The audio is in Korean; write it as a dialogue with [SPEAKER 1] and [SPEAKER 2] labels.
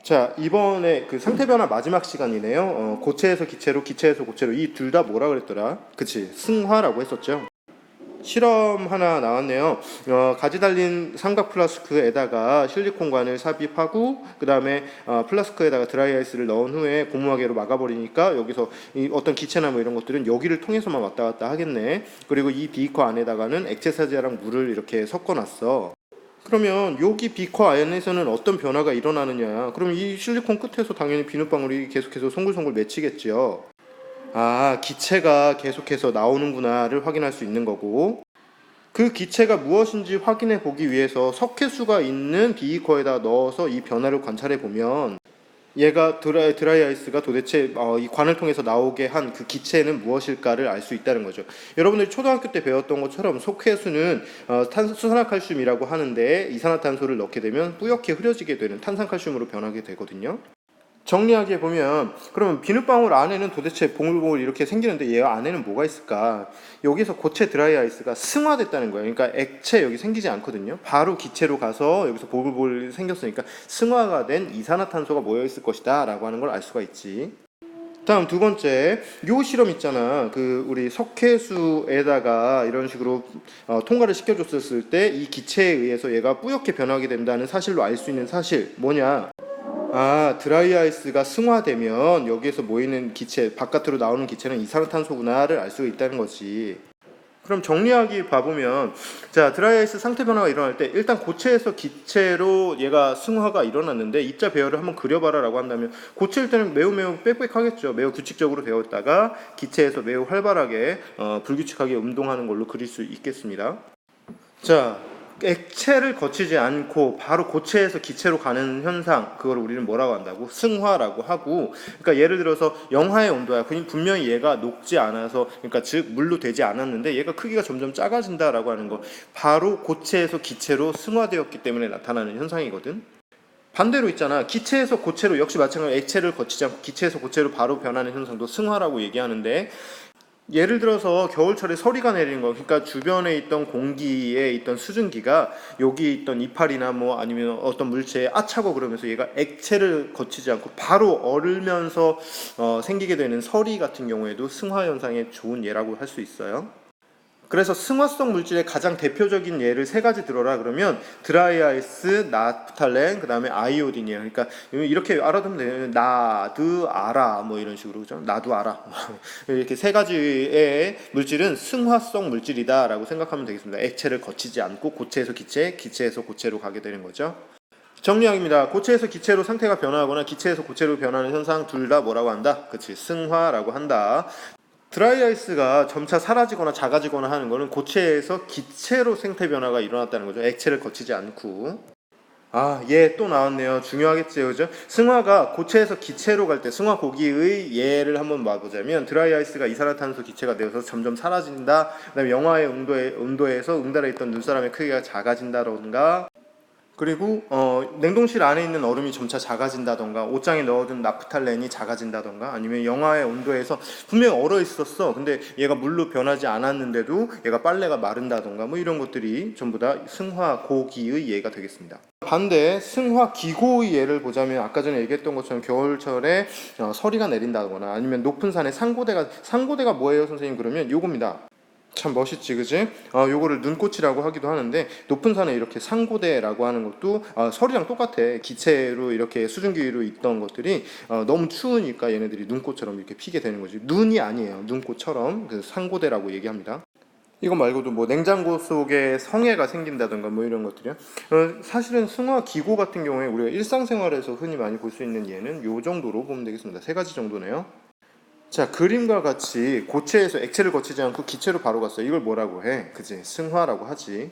[SPEAKER 1] 자, 이번에 그 상태 변화 마지막 시간이네요. 고체에서 기체로, 기체에서 고체로 이 둘 다 뭐라 그랬더라? 그치, 승화라고 했었죠. 실험 하나 나왔네요. 가지 달린 삼각 플라스크에다가 실리콘관을 삽입하고 그 다음에 플라스크에다가 드라이아이스를 넣은 후에 고무화개로 막아버리니까 여기서 이 어떤 기체나 뭐 이런 것들은 여기를 통해서만 왔다 갔다 하겠네. 그리고 이 비커 안에다가는 액체 사제랑 물을 이렇게 섞어놨어. 그러면 여기 비커 안에서는 어떤 변화가 일어나느냐? 그럼 이 실리콘 끝에서 당연히 비눗방울이 계속해서 송글송글 맺히겠지요. 아, 기체가 계속해서 나오는구나를 확인할 수 있는 거고, 그 기체가 무엇인지 확인해 보기 위해서 석회수가 있는 비거에다 넣어서 이 변화를 관찰해 보면 얘가 드라이 아이스가 도대체 이 관을 통해서 나오게 한 그 기체는 무엇일까를 알 수 있다는 거죠. 여러분들이 초등학교 때 배웠던 것처럼 석회수는 수산화칼슘이라고 하는데 이산화탄소를 넣게 되면 뿌옇게 흐려지게 되는 탄산칼슘으로 변하게 되거든요. 정리하게 보면 그러면 비눗방울 안에는 도대체 봉글봉글 이렇게 생기는데 얘 안에는 뭐가 있을까? 여기서 고체 드라이 아이스가 승화됐다는 거예요. 그러니까 액체 여기 생기지 않거든요. 바로 기체로 가서 여기서 보글보글 생겼으니까 승화가 된 이산화탄소가 모여 있을 것이다 라고 하는 걸 알 수가 있지. 다음 두 번째, 요 실험 있잖아. 그 우리 석회수에다가 이런 식으로 통과를 시켜줬을 때 이 기체에 의해서 얘가 뿌옇게 변하게 된다는 사실로 알 수 있는 사실 뭐냐? 아, 드라이 아이스가 승화되면 여기에서 모이는 기체, 바깥으로 나오는 기체는 이산화탄소구나를 알 수 있다는 거지. 그럼 정리하기 봐보면, 자, 드라이 아이스 상태 변화가 일어날 때 일단 고체에서 기체로 얘가 승화가 일어났는데 입자 배열을 한번 그려봐라 라고 한다면 고체일 때는 매우 빽빽하겠죠. 매우 규칙적으로 배웠다가 기체에서 매우 활발하게 불규칙하게 운동하는 걸로 그릴 수 있겠습니다. 자, 액체를 거치지 않고 바로 고체에서 기체로 가는 현상, 그걸 우리는 뭐라고 한다고? 승화라고 하고, 그러니까 예를 들어서 영하의 온도야. 분명히 얘가 녹지 않아서, 그러니까 즉 물로 되지 않았는데 얘가 크기가 점점 작아진다라고 하는 거, 바로 고체에서 기체로 승화되었기 때문에 나타나는 현상이거든. 반대로 있잖아. 기체에서 고체로 역시 마찬가지로 액체를 거치지 않고 기체에서 고체로 바로 변하는 현상도 승화라고 얘기하는데, 예를 들어서 겨울철에 서리가 내리는 거, 그러니까 주변에 있던 공기에 있던 수증기가 여기 있던 이파리나 뭐 아니면 어떤 물체에 아차고 그러면서 얘가 액체를 거치지 않고 바로 얼면서 생기게 되는 서리 같은 경우에도 승화 현상의 좋은 예라고 할 수 있어요. 그래서 승화성 물질의 가장 대표적인 예를 세 가지 들어라 그러면 드라이 아이스, 나프탈렌, 그 다음에 아이오딘이에요. 그러니까 이렇게 알아두면 돼요. 나도 알아 뭐 이런 식으로 그죠? 나도 알아 이렇게 세 가지의 물질은 승화성 물질이다라고 생각하면 되겠습니다. 액체를 거치지 않고 고체에서 기체, 기체에서 고체로 가게 되는 거죠. 정리하기입니다. 고체에서 기체로 상태가 변화하거나 기체에서 고체로 변하는 현상 둘 다 뭐라고 한다? 그치, 승화라고 한다. 드라이 아이스가 점차 사라지거나 작아지거나 하는 것은 고체에서 기체로 생태 변화가 일어났다는 거죠. 액체를 거치지 않고. 아, 얘 또 나왔네요. 중요하겠지, 그죠? 승화가 고체에서 기체로 갈 때 승화 고기의 예를 한번 봐보자면 드라이 아이스가 이산화탄소 기체가 되어서 점점 사라진다. 그다음에 영하의 온도에서 응달해 있던 눈사람의 크기가 작아진다던가, 그리고 냉동실 안에 있는 얼음이 점차 작아진다던가, 옷장에 넣어둔 나프탈렌이 작아진다던가, 아니면 영하의 온도에서 분명히 얼어 있었어. 근데 얘가 물로 변하지 않았는데도 얘가 빨래가 마른다던가, 뭐 이런 것들이 전부 다 승화 고기의 예가 되겠습니다. 반대 승화 기고의 예를 보자면 아까 전에 얘기했던 것처럼 겨울철에 서리가 내린다거나 아니면 높은 산에 상고대가 뭐예요 선생님? 그러면 요겁니다. 참 멋있지, 그지? 요거를 눈꽃이라고 하기도 하는데, 높은 산에 이렇게 상고대라고 하는 것도 설이랑 똑같아. 기체로 이렇게 수증기로 있던 것들이 너무 추우니까 얘네들이 눈꽃처럼 이렇게 피게 되는 거지. 눈이 아니에요. 눈꽃처럼 그 상고대라고 얘기합니다. 이거 말고도 뭐 냉장고 속에 성애가 생긴다던가 뭐 이런 것들이요. 사실은 승화 기고 같은 경우에 우리가 일상생활에서 흔히 많이 볼 수 있는 예는 요 정도로 보면 되겠습니다. 세 가지 정도네요. 자, 그림과 같이 고체에서 액체를 거치지 않고 기체로 바로 갔어요. 이걸 뭐라고 해? 그지? 승화라고 하지.